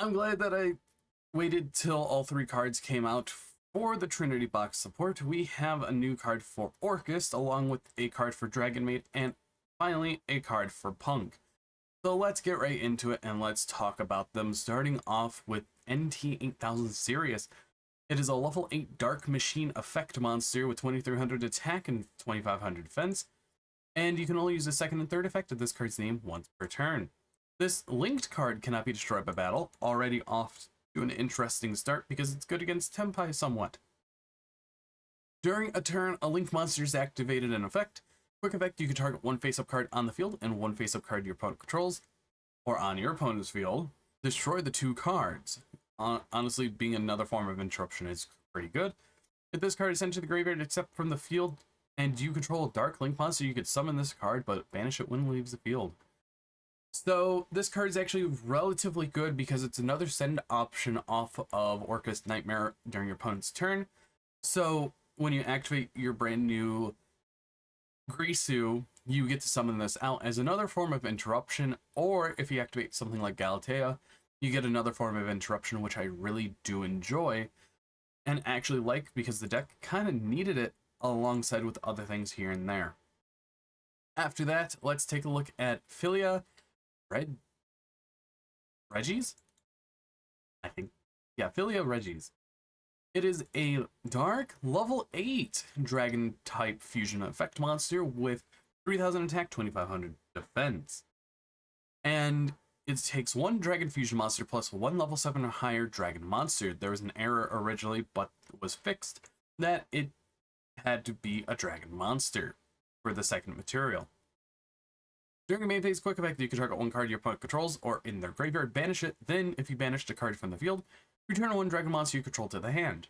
I'm glad that I waited till all three cards came out for the Trinity box support. We have a new card for Orcust, along with a card for Dragonmaid, and finally a card for P.U.N.K. So let's get right into it and let's talk about them, starting off with NT8000 Sirius. It is a level 8 Dark Machine effect monster with 2300 attack and 2500 defense, and you can only use the second and third effect of this card's name once per turn. This linked card cannot be destroyed by battle, already off to an interesting start because it's good against Tempai somewhat. During a turn, a linked monster is activated in effect. Quick effect, you can target one face-up card on the field and one face-up card your opponent controls, or on your opponent's field. Destroy the two cards. Honestly, being another form of interruption is pretty good. If this card is sent to the graveyard except from the field, and you control a Dark Link monster, you could summon this card, but banish it when it leaves the field. So this card is actually relatively good because it's another send option off of Orcust Nightmare during your opponent's turn. So when you activate your brand new Grisu, you get to summon this out as another form of interruption, or if you activate something like Galatea, you get another form of interruption, which I really do enjoy and actually like because the deck kind of needed it alongside with other things here and there. After that, let's take a look at Philia Regis? I think. Yeah, Philia Regis. It is a dark level 8 dragon type fusion effect monster with 3000 attack, 2500 defense. And it takes one dragon fusion monster plus one level 7 or higher dragon monster. There was an error originally, but it was fixed that it had to be a dragon monster for the second material. During a main phase quick effect, you can target one card your opponent controls or in their graveyard, banish it. Then, if you banished a card from the field, return one dragon monster you control to the hand.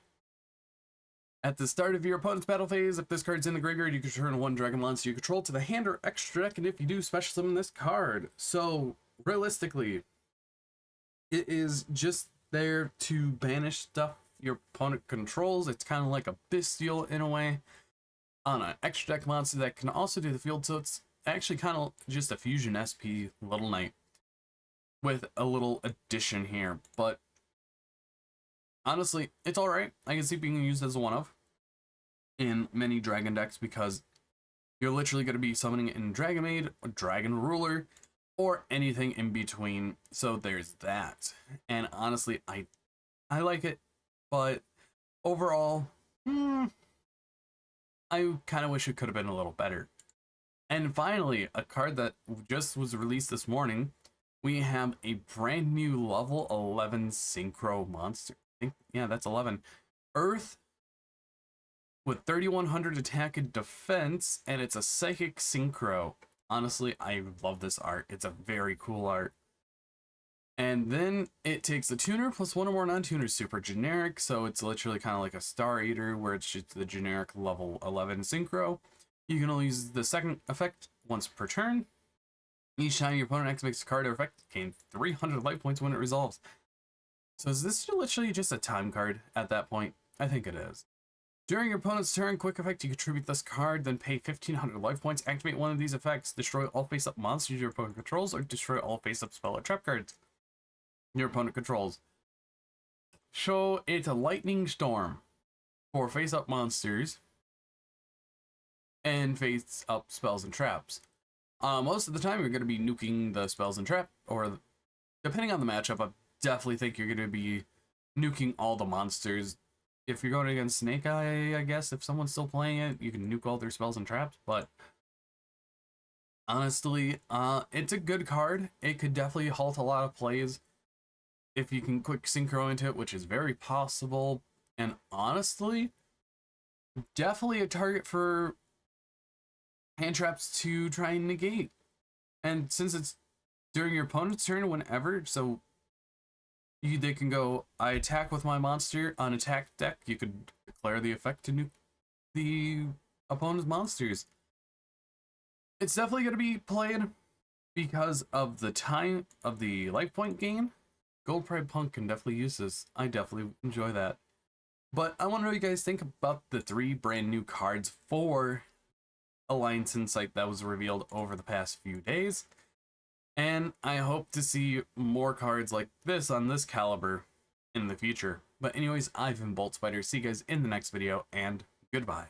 At the start of your opponent's battle phase, if this card's in the graveyard, you can return one dragon monster you control to the hand or extra deck, and if you do, special summon this card. So, realistically, it is just there to banish stuff your opponent controls. It's kind of like a Bestial in a way on an extra deck monster that can also do the field, so it's actually kind of just a fusion SP Little Knight with a little addition here, but honestly, it's alright. I can see it being used as a one-of in many dragon decks because you're literally going to be summoning it in Dragonmaid, Dragon Ruler, or anything in between, so there's that. And honestly, I like it, but overall, I kind of wish it could have been a little better. And finally, a card that just was released this morning, we have a brand new level 11 Synchro monster. I think, yeah, that's 11. Earth with 3100 attack and defense, and it's a Psychic Synchro. Honestly, I love this art. It's a very cool art. And then it takes a tuner plus one or more non-tuners, super generic, so it's literally kind of like a Star Eater where it's just the generic level 11 Synchro. You can only use the second effect once per turn. Each time your opponent activates a card or effect, gain 300 life points when it resolves. So is this literally just a time card at that point? I think it is. During your opponent's turn, quick effect, you contribute this card, then pay 1500 life points, activate one of these effects, destroy all face-up monsters your opponent controls, or destroy all face-up spell or trap cards your opponent controls. Show it a Lightning Storm for face-up monsters and face-up spells and traps. Most of the time, you're going to be nuking the spells and trap, or depending on the matchup, I definitely think you're going to be nuking all the monsters. If you're going against Snake Eye, I guess, if someone's still playing it, you can nuke all their spells and traps, but honestly, it's a good card. It could definitely halt a lot of plays if you can quick synchro into it, which is very possible, and honestly, definitely a target for hand traps to try and negate. And since it's during your opponent's turn whenever, so they can go, I attack with my monster on attack deck, you could declare the effect to nuke the opponent's monsters. It's definitely going to be played because of the time of the life point gain. Gold Pride P.U.N.K can definitely use this. I definitely enjoy that. But I want to know what you guys think about the 3 brand new cards for Alliance Insight that was revealed over the past few days. And I hope to see more cards like this on this caliber in the future. But anyways, I've been Bolt Spider. See you guys in the next video, and goodbye.